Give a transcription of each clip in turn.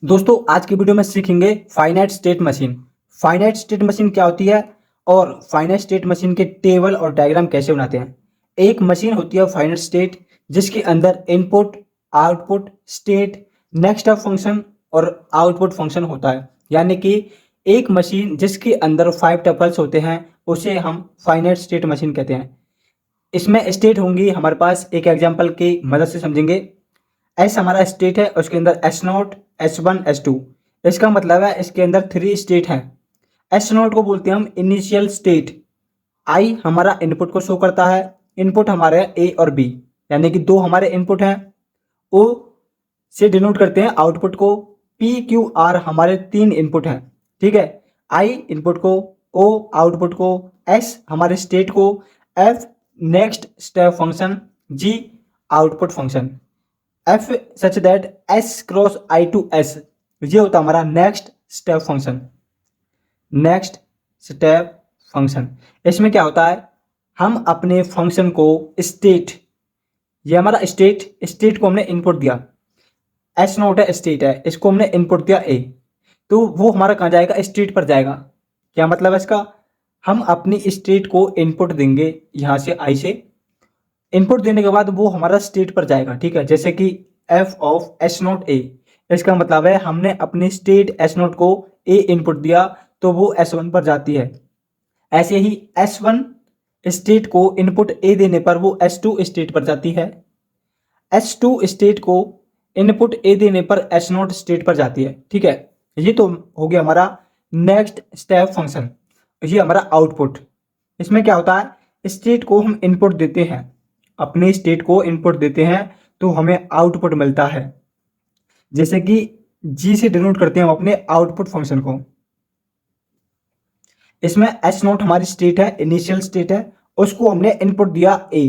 दोस्तों आज की वीडियो में सीखेंगे finite state machine. Finite state machine क्या होती है और फाइनाइट स्टेट मशीन के टेबल और डायग्राम कैसे बनाते हैं। एक मशीन होती है फाइनाइट स्टेट जिसके अंदर input, output, state, next of function और आउटपुट फंक्शन होता है। यानी कि एक मशीन जिसके अंदर 5 टपल्स होते हैं उसे हम फाइनाइट स्टेट मशीन कहते हैं। इसमें स्टेट होंगी हमारे पास, एक एग्जांपल की मदद से समझेंगे। एस हमारा स्टेट है, उसके अंदर S naught, S one, S two. इसका मतलब है इसके अंदर 3 स्टेट हैं। एस नोट को बोलते हैं हम इनिशियल स्टेट। आई हमारा इनपुट को शो करता है। इनपुट हमारे ए और बी, यानी कि दो हमारे इनपुट हैं। ओ से डिनोट करते हैं आउटपुट को। पी क्यू आर हमारे 3 इनपुट हैं। ठीक है, आई इनपुट को, ओ आउटपुट को, एस हमारे स्टेट को, F next step function, G output function. F such that S cross I to S, ये होता है हमारा next step function. Next step function, इसमें क्या होता है, हम अपने फंक्शन को स्टेट, ये हमारा स्टेट को हमने इनपुट दिया। एस नोट है, स्टेट है, इसको हमने इनपुट दिया ए, तो वो हमारा कहाँ जाएगा, स्टेट पर जाएगा। क्या मतलब है इसका, हम अपनी स्टेट को इनपुट देंगे यहाँ से आई से। इनपुट देने के बाद वो हमारा स्टेट पर जाएगा। ठीक है, जैसे कि एफ ऑफ एस नोट ए, इसका मतलब है हमने अपनी स्टेट एस नोट को ए इनपुट दिया तो वो एस वन पर जाती है। ऐसे ही एस वन स्टेट को इनपुट ए देने पर वो एस टू स्टेट पर जाती है। एस टू स्टेट को इनपुट ए देने पर एस नोट स्टेट पर जाती है। ठीक है, ये तो हो गया हमारा नेक्स्ट स्टेप फंक्शन। ये हमारा आउटपुट। इसमें क्या होता है, स्टेट को हम इनपुट देते हैं, अपने स्टेट को इनपुट देते हैं तो हमें आउटपुट मिलता है। जैसे कि जी से डिनोट करते हैं हम अपने आउटपुट फंक्शन को। इसमें एस नोट हमारी स्टेट है, इनिशियल स्टेट है, उसको हमने इनपुट दिया ए,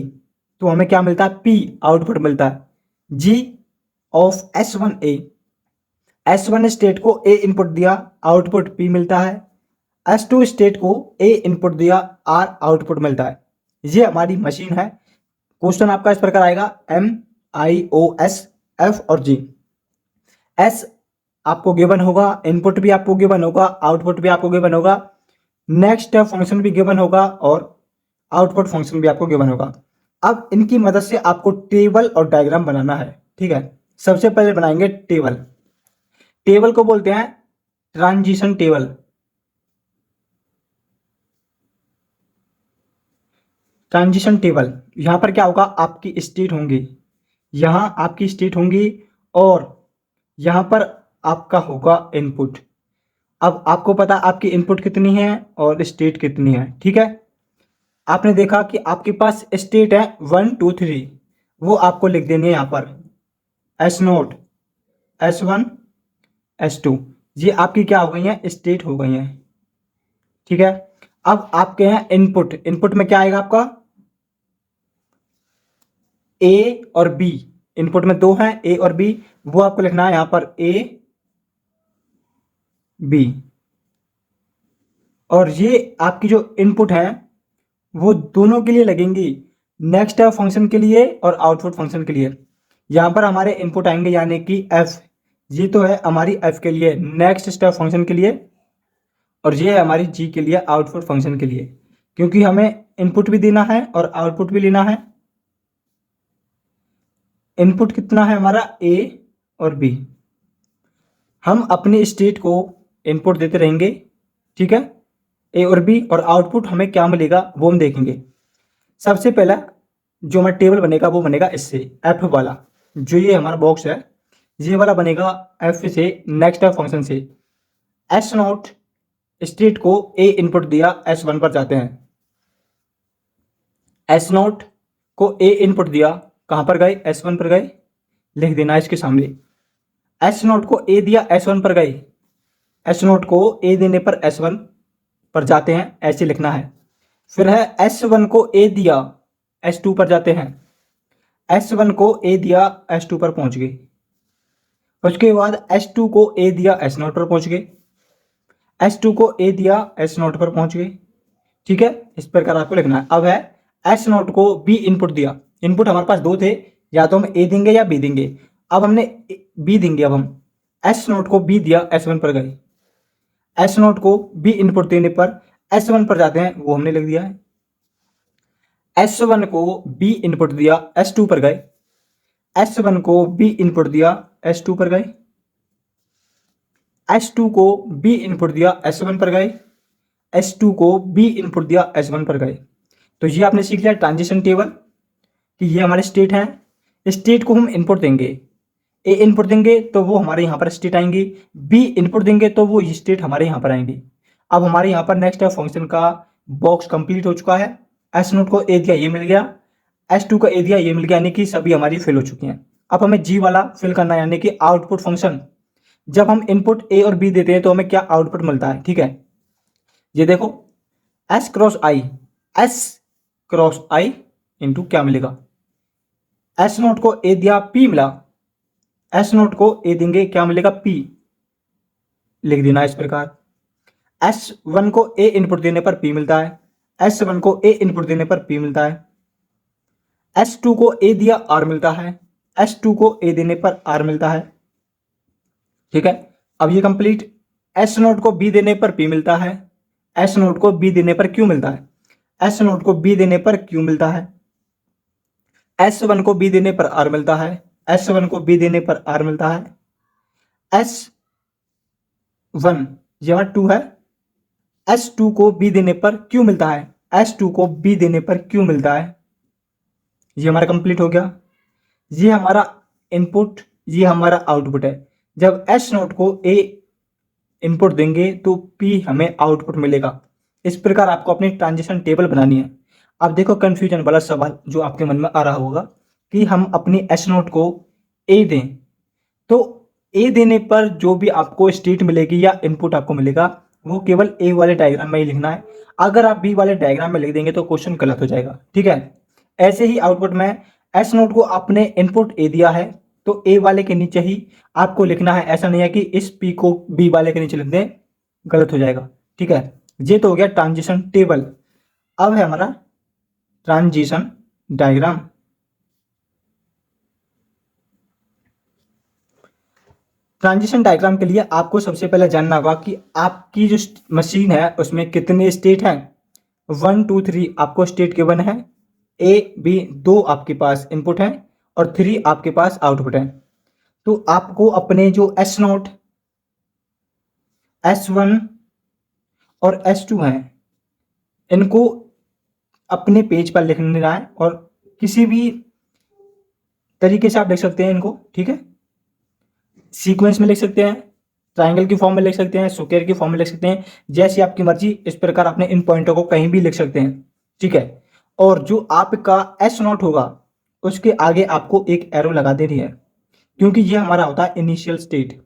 तो हमें क्या मिलता है, पी आउटपुट मिलता है। G of S one A, S one state को ए इनपुट दिया, आउटपुट पी मिलता है। एस टू स्टेट को ए इनपुट दिया, आर आउटपुट मिलता है। ये हमारी मशीन है। क्वेश्चन आपका इस प्रकार आएगा, एम आई ओ एस एफ और जी। एस आपको गिवन होगा, इनपुट भी आपको गिवन होगा, आउटपुट भी आपको गिवन होगा, नेक्स्ट फंक्शन भी गिवन होगा और आउटपुट फंक्शन भी आपको गिवन होगा। अब इनकी मदद से आपको टेबल और डायग्राम बनाना है। ठीक है, सबसे पहले बनाएंगे टेबल। टेबल को बोलते हैं ट्रांजिशन टेबल। ट्रांजिशन टेबल, यहां पर क्या होगा, आपकी स्टेट होंगी, यहां आपकी स्टेट होंगी और यहां पर आपका होगा इनपुट। अब आपको पता आपकी इनपुट कितनी है और स्टेट कितनी है। ठीक है, आपने देखा कि आपके पास स्टेट है 1 2 3, वो आपको लिख देनी है यहाँ पर, S naught, S one, S two. ये आपकी क्या हो गई है, स्टेट हो गई है। ठीक है, अब आपके हैं इनपुट। इनपुट में क्या आएगा आपका, ए और बी। इनपुट में दो हैं, ए और बी, वो आपको लिखना है यहां पर ए बी। और ये आपकी जो इनपुट है वो दोनों के लिए लगेंगी, नेक्स्ट फंक्शन के लिए और आउटपुट फंक्शन के लिए। यहां पर हमारे इनपुट आएंगे यानी कि एफ, ये तो है हमारी एफ के लिए नेक्स्ट स्टेप फंक्शन के लिए, और ये है हमारी जी के लिए आउटपुट फंक्शन के लिए, क्योंकि हमें इनपुट भी देना है और आउटपुट भी लेना है। इनपुट कितना है हमारा, ए और बी। हम अपनी स्टेट को इनपुट देते रहेंगे। ठीक है, ए और बी, और आउटपुट हमें क्या मिलेगा वो हम देखेंगे। सबसे पहला जो हमारा टेबल बनेगा वो बनेगा इससे, एफ वाला, जो ये हमारा बॉक्स है, ये वाला बनेगा एफ से, नेक्स्ट फंक्शन से। एस नोट स्टेट को ए इनपुट दिया, एस वन पर जाते हैं। एस नोट को ए इनपुट दिया, कहां पर गए, एस वन पर गए, लिख देना इसके सामने। एस नोट को ए दिया, एस वन पर गए, एस नोट को ए देने पर एस वन पर जाते हैं, ऐसे लिखना है। फिर है एस वन को ए दिया, एस टू पर जाते हैं। एस वन को ए दिया, एस टू पर पहुंच गए। उसके बाद एस टू को ए दिया, एस नोट पर पहुंच गए। एस टू को ए दिया, एस नोट पर पहुंच गए। ठीक है, इस प्रकार आपको लिखना है। अब है एस नोट को बी इनपुट दिया। इनपुट हमारे पास दो थे, या तो हम ए देंगे या बी देंगे। अब हमने बी देंगे। अब हम एस नोट को बी दिया, एस वन पर गए। एस नोट को बी इनपुट देने पर एस वन पर जाते हैं, वो हमने लिख दिया है। एस वन को बी इनपुट दिया, एस टू पर गए। एस वन को बी इनपुट दिया, एस टू पर गए। एस टू को बी इनपुट दिया, एस वन पर गए। एस टू को बी इनपुट दिया, एस वन पर गए। तो ये आपने सीख लिया ट्रांजिशन टेबल कि ये हमारे स्टेट हैं। स्टेट को हम इनपुट देंगे, ए इनपुट देंगे तो वो हमारे यहाँ पर स्टेट आएंगी, बी इनपुट देंगे तो वो स्टेट हमारे यहाँ पर आएंगी। अब हमारे यहाँ पर नेक्स्ट है फंक्शन का बॉक्स कंप्लीट हो चुका है। एस नोट को ए दिया, ये मिल गया। एस टू का ए दिया, ये मिल गया, यानी कि सभी हमारी फिल हो चुकी हैं। अब हमें जी वाला फिल करना है, यानी कि आउटपुट फंक्शन। जब हम इनपुट ए और बी देते हैं तो हमें क्या आउटपुट मिलता है, ठीक है। ये देखो एस क्रॉस आई, एस क्रॉस आई इंटू क्या मिलेगा, एस नोट को ए दिया, पी मिला। एस नोट को ए देंगे, क्या मिलेगा, पी। लिख देना इस प्रकार। एस वन को ए इनपुट देने पर पी मिलता है, एस वन को ए इनपुट देने पर पी मिलता है। एस टू को ए दिया, आर मिलता है, एस टू को ए देने पर आर मिलता है, ठीक है। अब ये कंप्लीट। एस नोट को बी देने पर पी मिलता है, एस नोट को बी देने पर क्यू मिलता है, एस नोट को बी देने पर क्यू मिलता है। एस वन को बी देने पर आर मिलता है, एस वन को बी देने पर आर मिलता है। एस वन यहां टू है, एस टू को बी देने पर क्यू मिलता है, एस टू को बी देने पर क्यू मिलता है। ये हमारा कंप्लीट हो गया। ये हमारा इनपुट, ये हमारा आउटपुट है। जब एस नोट को ए इनपुट देंगे तो पी हमें आउटपुट मिलेगा। इस प्रकार आपको अपनी ट्रांजिशन टेबल बनानी है। अब देखो कंफ्यूजन वाला सवाल जो आपके मन में आ रहा होगा कि हम अपनी एस नोट को ए दें, तो ए देने पर जो भी आपको स्टेट मिलेगी या इनपुट आपको मिलेगा वो केवल ए वाले डायग्राम में ही लिखना है। अगर आप बी वाले डायग्राम में लिख देंगे तो क्वेश्चन गलत हो जाएगा, ठीक है। ऐसे ही आउटपुट में एस नोट को आपने इनपुट ए दिया है तो ए वाले के नीचे ही आपको लिखना है। ऐसा नहीं है कि इस पी को बी वाले के नीचे लिख दें, गलत हो जाएगा, ठीक है। ये तो हो गया ट्रांजिशन टेबल। अब है हमारा ट्रांजिशन डायग्राम। ट्रांजिशन डायग्राम के लिए आपको सबसे पहले जानना होगा कि आपकी जो मशीन है उसमें कितने स्टेट हैं। 1 2 3 आपको स्टेट गिवन है, ए बी दो आपके पास इनपुट है और 3 आपके पास आउटपुट है। तो आपको अपने जो एस नोट, एस वन और एस टू हैं इनको अपने पेज पर लिखना है और किसी भी तरीके से आप लिख सकते हैं इनको, ठीक है। सीक्वेंस में लिख सकते हैं, ट्राइंगल की फॉर्म में लिख सकते हैं, स्क्वायर की फॉर्म में लिख सकते हैं, जैसी आपकी मर्जी। इस प्रकार अपने इन पॉइंटों को कहीं भी लिख सकते हैं, ठीक है। और जो आपका एस नोट होगा उसके आगे आपको एक एरो लगा देनी है, क्योंकि ये हमारा होता है इनिशियल स्टेट।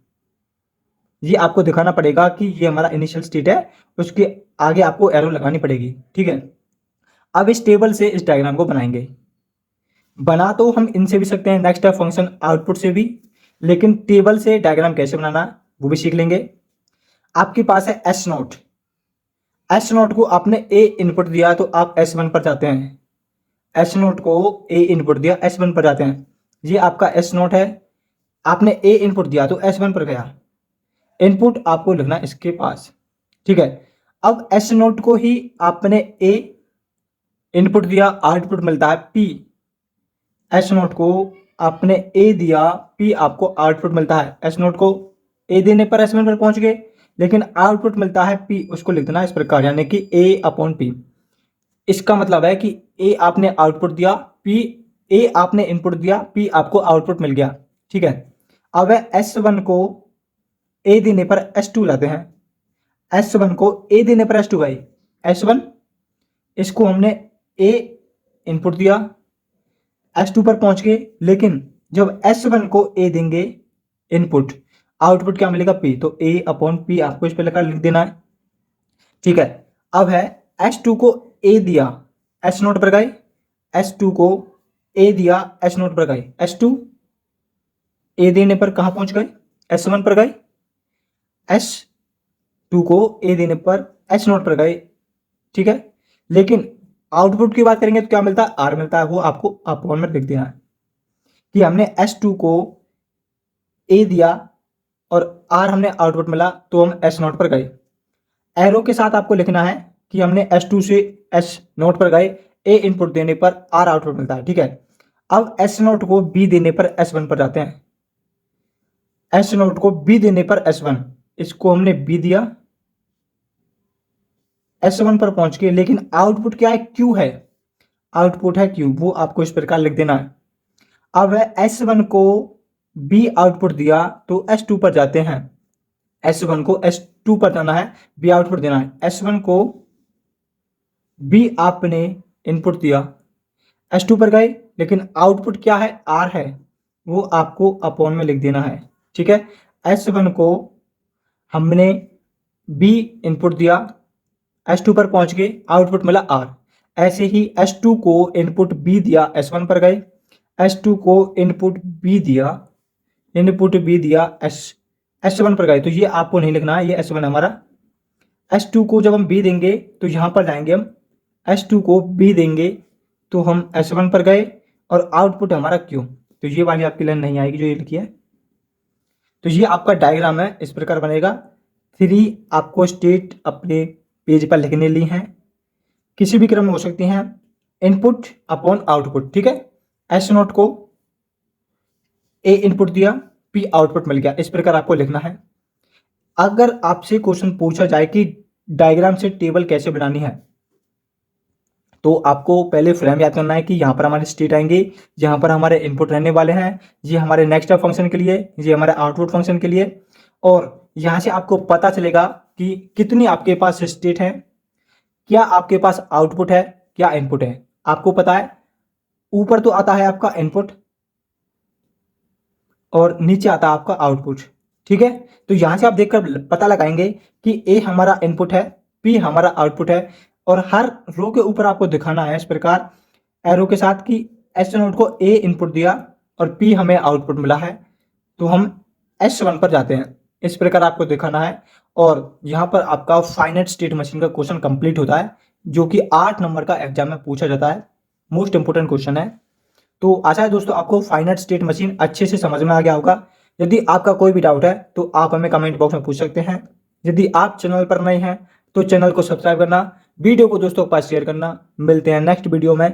ये आपको दिखाना पड़ेगा कि ये हमारा इनिशियल स्टेट है, उसके आगे आपको एरो लगानी पड़ेगी, ठीक है। अब इस टेबल से इस डायग्राम को बनाएंगे। बना तो हम इनसे भी सकते हैं, नेक्स्ट है फंक्शन आउटपुट से भी, लेकिन टेबल से डायग्राम कैसे बनाना वो भी सीख लेंगे। आपके पास है एस नोट, एस नोट को आपने ए इनपुट दिया तो आप एस वन पर जाते हैं। एस नोट को ए इनपुट दिया, एस वन पर जाते हैं। ये आपका एस नोट है, आपने ए इनपुट दिया तो एस वन पर गया। इनपुट आपको लिखना इसके पास, ठीक है। अब एस नोट को ही आपने ए इनपुट दिया, आउटपुट मिलता है पी। एस नोट को आपने ए दिया, पी आपको आउटपुट मिलता है। एस नोट को ए देने पर एस वन पर पहुंच गए, लेकिन आउटपुट मिलता है पी, उसको लिख देना इस प्रकार, यानी कि ए अपॉन पी। इसका मतलब है कि ए आपने आउटपुट दिया, पी ए आपने इनपुट दिया, पी आपको आउटपुट मिल गया, ठीक है। अब एस वन को ए देने पर एस टू लाते हैं। एस वन को ए देने पर एस टू गए, एस वन इसको हमने ए इनपुट दिया, एस टू पर पहुंच गए, लेकिन जब एस वन को ए देंगे इनपुट, आउटपुट क्या मिलेगा पी, तो ए अपॉन पी आपको इस पर लिखा लिख देना है, ठीक है। अब है एस टू को ए दिया, एस नोट पर गए, एस टू को ए दिया, एस नोट पर गए। एस टू ए देने पर कहां पहुंच गए, एस वन पर गए। एस टू को ए देने पर एस नोट पर गए, ठीक है। लेकिन आउटपुट की बात करेंगे तो क्या मिलता है, आर मिलता है, वो आपको अपॉन में लिख देना है कि हमने एस टू को ए दिया, और आर हमने आउटपुट मिला तो हम एस नोट पर गए। एरो के साथ आपको लिखना है कि हमने S2 से एस नोट पर गए, ए इनपुट देने पर आर आउटपुट मिलता है, ठीक है। अब एस नोट को बी देने पर S1 पर जाते हैं। एस नोट को बी देने पर S1, इसको हमने बी दिया, S1 पर पहुंच गए, लेकिन आउटपुट क्या है, क्यू है, आउटपुट है क्यू, वो आपको इस प्रकार लिख देना है। अब S1 को बी आउटपुट दिया तो S2 पर जाते हैं। S1 को S2 पर जाना है, बी आउटपुट देना है। S1 को बी आपने इनपुट दिया, S2 पर गए, लेकिन आउटपुट क्या है, आर है, वो आपको अपॉन में लिख देना है, ठीक है। S1 को हमने बी इनपुट दिया, S2 पर पहुंच गए, आउटपुट मिला आर। ऐसे ही S2 को इनपुट बी दिया, S1 पर गए, S2 को इनपुट बी दिया, S1 पर गए, तो ये आपको नहीं लिखना है, ये S1 हमारा। S2 को जब हम बी देंगे तो यहां पर जाएंगे हम, S2 को बी देंगे तो हम S1 पर गए और आउटपुट हमारा क्यू, तो ये वाली आपकी लाइन नहीं आएगी जो ये लिखी है। तो ये आपका डायग्राम है, इस प्रकार बनेगा। 3 आपको स्टेट अपने पेज पर लिखने ली हैं, किसी भी क्रम में हो सकती हैं, इनपुट अपॉन आउटपुट, ठीक है। एस नोट को ए इनपुट दिया, पी आउटपुट मिल गया, इस प्रकार आपको लिखना है। अगर आपसे क्वेश्चन पूछा जाए कि डायग्राम से टेबल कैसे बनानी है, तो आपको पहले फ्रेम याद करना है कि यहाँ पर हमारे स्टेट आएंगे, यहाँ पर हमारे इनपुट रहने वाले हैं, ये हमारे नेक्स्ट फंक्शन के लिए, ये हमारे आउटपुट फंक्शन के लिए, और यहाँ से आपको पता चलेगा कि कितनी आपके पास स्टेट है, क्या आपके पास आउटपुट है, क्या इनपुट है। आपको पता है ऊपर तो आता है आपका इनपुट और नीचे आता है आपका आउटपुट, ठीक है। तो यहां से आप देखकर पता लगाएंगे कि ए हमारा इनपुट है, पी हमारा आउटपुट है, और हर रो के ऊपर आपको दिखाना है इस प्रकार एरो के साथ कि एस नोट को ए इनपुट दिया और पी हमें आउटपुट मिला है, तो हम S1 पर जाते हैं, इस प्रकार आपको दिखाना है। और यहाँ पर आपका फाइनाइट स्टेट मशीन का क्वेश्चन कंप्लीट होता है, जो कि 8 नंबर का एग्जाम में पूछा जाता है, मोस्ट इंपोर्टेंट क्वेश्चन है। तो आशा है दोस्तों आपको फाइनाइट स्टेट मशीन अच्छे से समझ में आ गया होगा। यदि आपका कोई भी डाउट है तो आप हमें कमेंट बॉक्स में पूछ सकते हैं। यदि आप चैनल पर नए हैं तो चैनल को सब्सक्राइब करना, वीडियो को दोस्तों के पास शेयर करना। मिलते हैं नेक्स्ट वीडियो में।